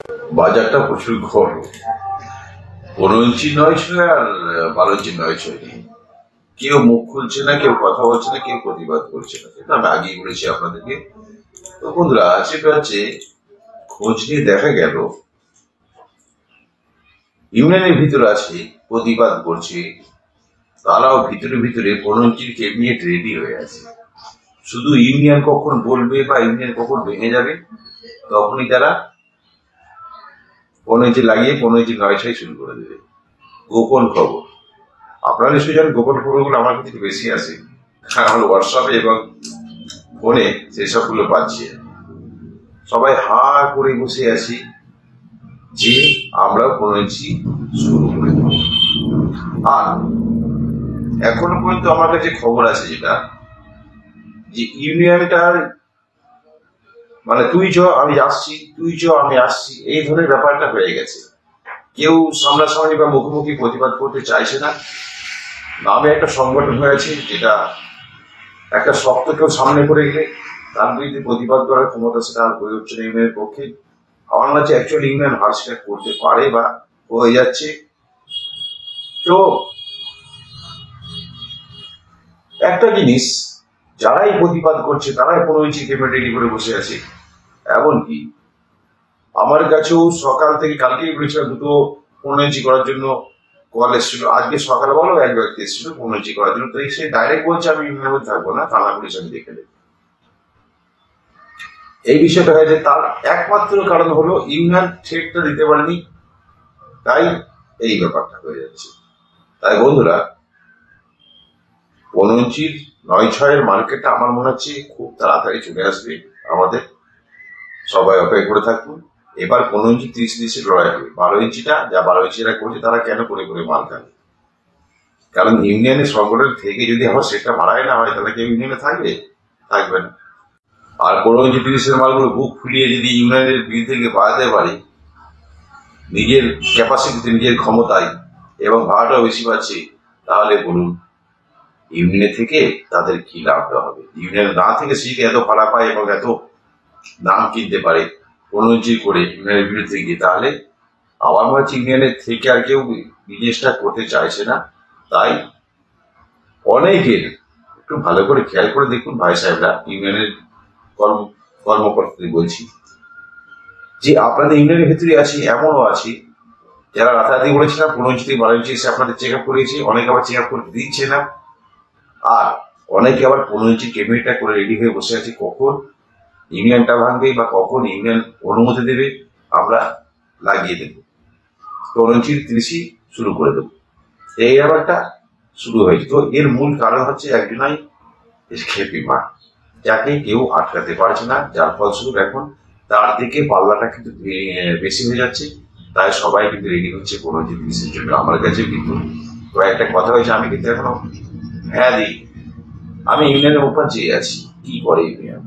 বাজারটা প্রচুর গরম। 15 ইঞ্চি 900 আর 12 ইঞ্চি 900 নেই। কেউ মুখ খুলছে না, কেউ কথা বলছে না, কেউ প্রতিবাদ করছে না। সেটা আমি আগেই বলেছি আপনাদেরকে। তো বন্ধুরা, সেটা হচ্ছে খোঁজ নিয়ে দেখা গেল ইউনিয়নের ভিতরে আছে, প্রতিবাদ করছে, তারাও ভিতরে ভিতরে 15 ইঞ্চির ক্যাবিনেট রেডি হয়ে আছে। শুধু ইউনিয়ন কখন বলবে বা ইউনিয়ন কখন ভেঙে যাবে তখনই তারা 15 ইঞ্চি লাগিয়ে 15 ইঞ্চি 900 শুরু করে দেবে। গোপন খবর, আপনারা নিশ্চয়ই জানেন গোপন খবরগুলো আমার কাছে বেশি আসে, আমার হোয়াটসঅ্যাপে এবং ফোনে সেসবগুলো পাচ্ছি। সবাই হা করে বসে আছি যে আমরা 15 ইঞ্চি শুরু করে দেব। আর এখনো পর্যন্ত আমার কাছে খবর আছে যেটা, যে ইউনিয়নটার মানে তুই চ আমি আসছি, তুই চ আমি আসছি, এই ধরনের ব্যাপারটা হয়ে গেছে। কেউ সামনাসামনি বা মুখোমুখি প্রতিবাদ করতে চাইছে না। নামে একটা সংগঠন হয়েছে, যেটা একটা শক্ত কেউ সামনে করে গেলে তার বিরুদ্ধে প্রতিবাদ করার ক্ষমতা সেটা আর হয়ে উঠছে না ইউনিয়নের পক্ষে। আমার কাছে অ্যাকচুয়ালি ইউনিয়ন হার স্বীকার করতে পারে বা হয়ে যাচ্ছে। তো একটা জিনিস, যারাই প্রতিবাদ করছে তারাই 15 ইঞ্চি ক্যাবিনেট রেডি করে বসে আছে। এমনকি আমার কাছেও সকাল থেকে কালকেই বলেছিলাম দুটো 15 ইঞ্চি করার জন্য কল এসেছিল। আজকে সকালবেলাও এক ব্যক্তি এসেছিল 15 ইঞ্চি করার জন্য। তো সে ডাইরেক্ট বলছে আমি ইউনিয়নের মধ্যে থাকবো না, থানা পুলিশ আমি দেখে নেব। এই বিষয়টা হয়েছে, তার একমাত্র কারণ হলো ইউনিয়ন থ্রেটটা দিতে পারেনি, তাই এই ব্যাপারটা হয়ে যাচ্ছে। তাই বন্ধুরা, 15 ইঞ্চির 9-6 মার্কেটটা আমার মনে হচ্ছে খুব তাড়াতাড়ি চলে আসবে। আমাদের সবাই অপেক্ষা করে থাকুন। এবার 15 ইঞ্চি 30-30 লড়াই হবে। 12 ইঞ্চিটা যা 12 ইঞ্চিরা করছে তারা কেন করে করে মাল খাবে? কারণ ইউনিয়নের সংগঠন থেকে যদি আবার সেটা বাড়ায় না হয় তাহলে কি ইউনিয়নে থাকবে? থাকবে না। আর 15 ইঞ্চি 30-এর মালগুলো বুক ফুলিয়ে যদি ইউনিয়নের বিরুদ্ধে গিয়ে বাড়াতে পারে নিজের ক্যাপাসিটিতে, নিজের ক্ষমতায়, এবং ভাড়াটাও বেশি পাচ্ছে, তাহলে বলুন ইউনিয়নের থেকে তাদের কি লাভটা হবে? ইউনিয়ন না থেকে সে এত ভাড়া পায় এবং এত দাম কিনতে পারে 15 ইঞ্চি করে ইউনিয়নের বিরুদ্ধে গিয়ে, তাহলে আমার মনে হচ্ছে ইউনিয়নের থেকে আর কেউ বিজনেসটা করতে চাইছে না। তাই অনেকের একটু ভালো করে খেয়াল করে দেখুন ভাই সাহেবরা, ইউনিয়নের কর্মকর্তাদের বলছি, যে আপনাদের ইউনিয়নের ভিতরে আছি, এমনও আছে যারা রাতারাতি বলেছিলাম 15 ইঞ্চি থেকে 12 ইঞ্চি এসে আপনাদের চেক আপ করিয়েছে, অনেকে আবার চেক আপ করতে দিচ্ছে না। আর অনেকে আবার 15 ইঞ্চি ক্যাবিনেটটা করে রেডি হয়ে বসে আছে কখন ইউনিয়নটা ভাঙবে বা কখন ইউনিয়ন অনুমতি দেবে, আমরা লাগিয়ে দেবো, 15 ইঞ্চি 30 শুরু করে দেবো। এই ব্যাপারটা শুরু হয়েছে। তো এর মূল কারণ হচ্ছে একজনাই, খেপি মা, যাকে কেউ আটকাতে পারছে না, যার ফলস্বরূপ এখন তার দিকে পাল্লাটা কিন্তু বেশি হয়ে যাচ্ছে। তাই সবাই কিন্তু রেডি হচ্ছে 15 ইঞ্চি 30-এর জন্য। আমার কাছে কিন্তু কয়েকটা কথা হয়েছে, আমি কিন্তু এখনো হ্যাঁ দিই। আমি ইউনিয়নের উপর চেয়ে আছি কি করে ইউনিয়ন।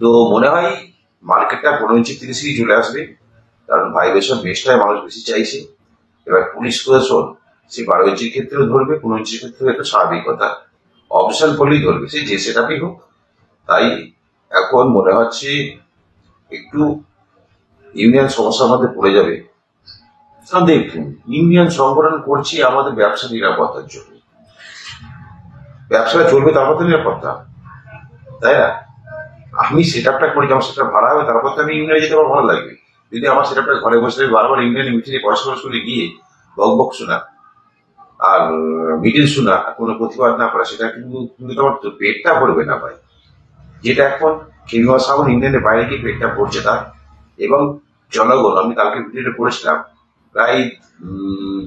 তো মনে হয় মার্কেটটা 15 ইঞ্চি 30-ই চলে আসবে, কারণ ভাইব্রেশন বেশটাই মানুষ বেশি চাইছে। এবার পুলিশ প্রশাসন সে 12 ইঞ্চির ক্ষেত্রেও ধরবে, 15 ইঞ্চির ক্ষেত্রেও একটা স্বাভাবিক কথা, অপশন করলেই ধরবে, সে যে সেটাই হোক। তাই এখন মনে হচ্ছে একটু ইউনিয়ন সমস্যার মধ্যে পড়ে যাবে। দেখুন, ইউনিয়ন সংগঠন করছি আমাদের ব্যবসা নিরাপত্তার জন্য। ব্যবসাটা চলবে তারপর তো নিরাপত্তা, তাই না? আমি সেট আপটা করি, আমার সেটা ভাড়া হবে, তারপর তো আমি ইউনিয়নে যেতে আমার ভালো লাগবে। যদি আমার সেট আপটা ঘরে বসে বারবার ইউনিয়নের মিটিংয়ে পয়সা শুনে গিয়ে বক বক শোনা আর মিটিং শোনা, কোনো প্রতিবাদ না করা, সেটা কিন্তু তোমার পেটটা ভরবে না ভাই। যেটা এখন খেলুয়া সাবন ইউনিয়নের বাইরে গিয়ে পেটটা ভরছে তার, এবং জনগণ, আমি কালকে ভিডিওটা করেছিলাম, প্রায়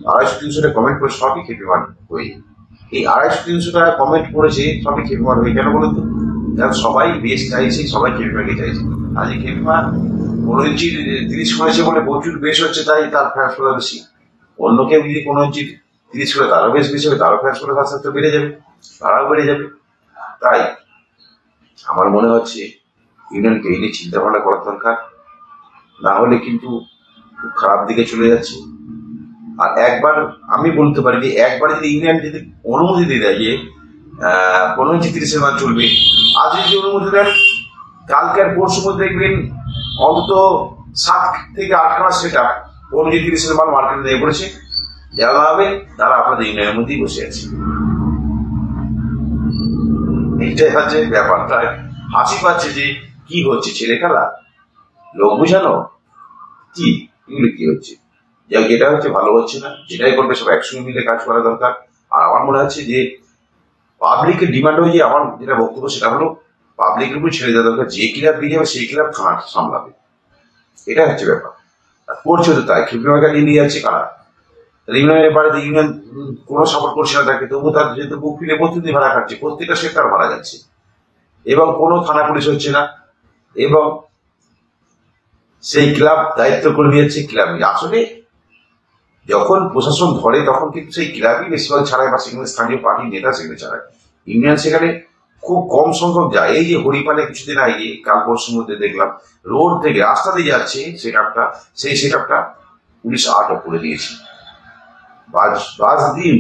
250-300 কমেন্ট করে সবই খেপিমান হয়ে। এই 250-300 কমেন্ট করেছে সবই খেপিমান হয়ে। কেন বলুন তো? কারণ সবাই বেশ চাইছে, সবাই খেপিমাকে চাইছে। আজ খেপিমা 15 ইঞ্চি 30 করেছে বলে প্রচুর বেশ হচ্ছে, তাই তার ফ্যান্স ফলো বেশি। অন্য কেউ যদি 15 ইঞ্চি 30 করে তারও বেশ বেশি হবে, তারও ফ্যান্স ফলো আস্তে আস্তে বেড়ে যাবে, তারাও বেড়ে যাবে। তাই আমার মনে হচ্ছে ইউনিয়নকে এই নিয়ে চিন্তা ভাবনা করার দরকার, না হলে কিন্তু খুব খারাপ দিকে চলে যাচ্ছে। আর একবার আমি বলতে পারি যে একবার যদি ইউনিয়ন যদি অনুমতি দিয়ে দেয় যে 15 ইঞ্চি 30-এর মাল চলবে, আজ যদি অনুমতি দেন, কালকে আর পরশু মধ্যে দেখবেন অন্তত 7 থেকে 8 খানা সেট আপ 30 মাল মার্কেটে দিয়ে পড়েছে, যারা হবে তারা আপনাদের ইউনিয়নের মধ্যেই বসে আছে। এইটাই হচ্ছে ব্যাপারটা। হাসি পাচ্ছে যে কি হচ্ছে, ছেলে খেলা, লোক বুঝানো, কি এগুলো কি হচ্ছে? এটা হচ্ছে ভালো হচ্ছে না। যেটাই করবে সব একসঙ্গে মিলে কাজ করা দরকার। আর আমার মনে হচ্ছে যে পাবলিকের ডিমান্ড হয়ে যে, আমার যেটা বক্তব্য সেটা হলো পাবলিকের উপর ছেড়ে দেওয়া দরকার। যে ক্লাব দিয়ে যাবে সেই ক্লাব সামলাবে, এটা হচ্ছে ব্যাপার। করছে তো তাই, ক্ষিপ্রমাকা নিয়ে যাচ্ছে কারা? ইউনিয়নের বাড়িতে ইউনিয়ন কোনো সাপোর্ট করছে না তাকে, তবু তার যেহেতু বুক ফিরে প্রতিদিন ভাড়া খাচ্ছে, প্রত্যেকটা সেক্টর ভাড়া যাচ্ছে, এবং কোনো থানা পুলিশ হচ্ছে না, এবং সেই ক্লাব দায়িত্ব করে দিয়েছে ক্লাব। আসলে যখন প্রশাসন ধরে তখন কিন্তু সেই ক্লাবই বেশিরভাগ ছাড়ায়, বা সেখানে স্থানীয় পার্টির নেতা সেখানে ছাড়ায়। ইউনিয়ন সেখানে খুব কম সংখ্যক যায়। এই যে হরিপালে কিছুদিন আগে কাল পরশুর মধ্যে দেখলাম রোড থেকে রাস্তা দিয়ে যাচ্ছে সেট আপটা, সেই সেট আপটা পুলিশ আটক করে দিয়েছে।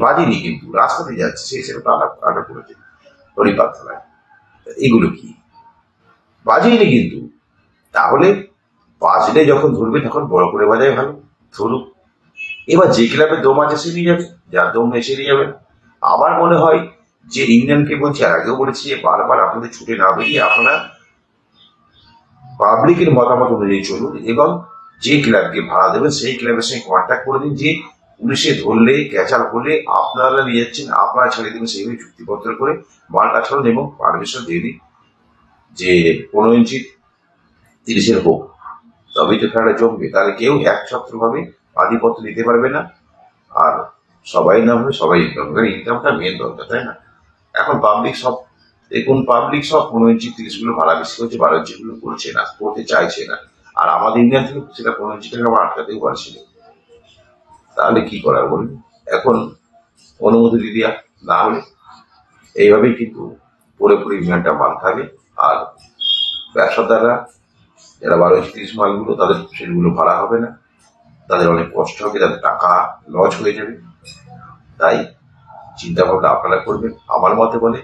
বাজিনি, কিন্তু রাস্তাতে যাচ্ছে সেই সেট আপটা আটক করেছে হরিপাল থানায়। এগুলো কি বাজিনি কিন্তু? তাহলে বাজলে যখন ধরবে তখন বড় করে বাজায়, ভালো ধরুক। এবার যে ক্লাবের দম আছে সে নিয়ে যাবে, যার দম নেই সে নিয়ে যাবে। আমার মনে হয় যে ইউনিয়নকে বলছি, আর আগেও বলেছি, যে বারবার আপনাদের ছুটে না বেরিয়ে আপনারা পাবলিকের মতামত অনুযায়ী চলুন, এবং যে ক্লাবকে ভাড়া দেবেন সেই ক্লাবের সঙ্গে কন্ট্যাক্ট করে দিন যে পুলিশে ধরলে ক্যাচাল হলে আপনারা নিয়ে যাচ্ছেন, আপনারা ছেড়ে দেবেন, সেইভাবে চুক্তিপত্র করে মালটা ছাড়ুন, এবং পারমিশন দিয়ে দিন যে 15 ইঞ্চি 30 হোক, তবেই তো খেলাটা জমবে। তাহলে কেউ একছত্রভাবে আধিপত্য দিতে পারবে না, আর সবাই না হলে সবাই ইনকাম, ইনকামটা মেন দরকার, তাই না? এখন পাবলিক সব দেখুন, পাবলিক সব 15 ইঞ্চি 30 গুলো ভাড়া বেশি করছে, 12 ইঞ্চি গুলো করছে না, করতে চাইছে না। আর আমাদের ইন্ডিয়ান থেকে সেটা 15 ইঞ্চি টাকা আমার আটকাতেও পারছিল। তাহলে কি করার বলুন? এখন অনুমতি দিয়ে না হলে এইভাবেই কিন্তু পুরোপুরি ইউনিয়নটা মাল খাবে। আর ব্যবসাদাররা যারা 12 ইঞ্চি 30 মালগুলো, তাদের সেগুলো ভাড়া হবে না, তাদের অনেক কষ্ট হবে, তাদের টাকা লস হয়ে যাবে। তাই চিন্তা ভাবনা আপনারা করবেন। আমার মতে বলে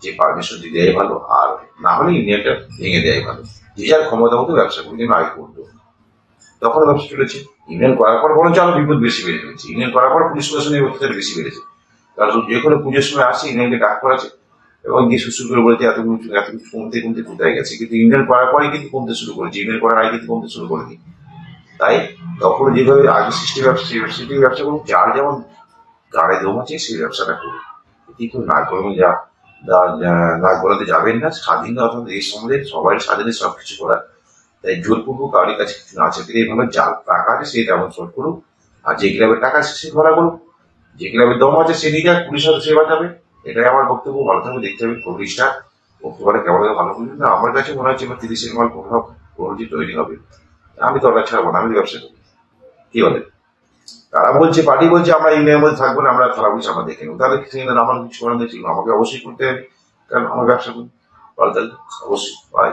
যে পারমিশন দিয়ে দেওয়াই ভালো, আর না হলে ইউনিয়নটা ভেঙে দেওয়াই ভালো। যে যার ক্ষমতা মতো ব্যবসা করতে আগে করতো, তখন ব্যবসা চলেছে। ইউনিয়ন করার পর বরঞ্চ আরো বিপদ বেশি বেড়ে গেছে। ইউনিয়ন করার পর পুলিশ প্রশাসনের অত্যাচার বেশি বেড়েছে। কারণ যে কোনো পুজোর সময় আসছে ইউনিয়নকে ডাক করেছে, এবং গিয়ে সুস্থ করে বলেছে এত কিছু কমতে কমতে কোথায় গেছে। কিন্তু ইউনিয়ন করার পরে কিন্তু কমতে শুরু করেছে, ইউনিয়ন করার আগে কিন্তু কমতে শুরু করেনি। তাই তখন যেভাবে আগে সৃষ্টি ব্যবসা করুক, যার যেমন গাড়ি দম আছে সেই ব্যবসাটা করুক। কিন্তু না করবেন, না করাতে যাবেন না। স্বাধীনতা দেশ আমাদের, সবাই স্বাধীনে সবকিছু করার। তাই জোরপূর্বক কারোর কাছে কিছু না চেপে এইভাবে যার টাকা আছে সে তেমন শোধ করুক, আর যে ক্লাবের টাকা আছে সে ধরা করুক, যে ক্লাবের দম আছে সে নিয়ে যাক, পুলিশ হয়তো সেবা যাবে। এটাই আমার বক্তব্য। ভালো থাকবে, দেখতে হবে পুলিশটা বক্তব্যটা কেমন ভালো করবে না। আমার কাছে মনে হচ্ছে 30 মাল কোথাও তৈরি হবে। আমি তো ওটা ছাড়বো না, আমি ব্যবসা করি। কি বলে? তারা বলছে, পার্টি বলছে আমরা ইউনিয়নের মধ্যে থাকবো না, আমরা থানা পুলিশ আমরা দেখে নেবো। তাহলে আমার কিছু করার নেই, আমাকে অবশ্যই করতে হবে, কারণ আমার ব্যবসা করি। ভালো থাকবে, অবশ্যই। বাই।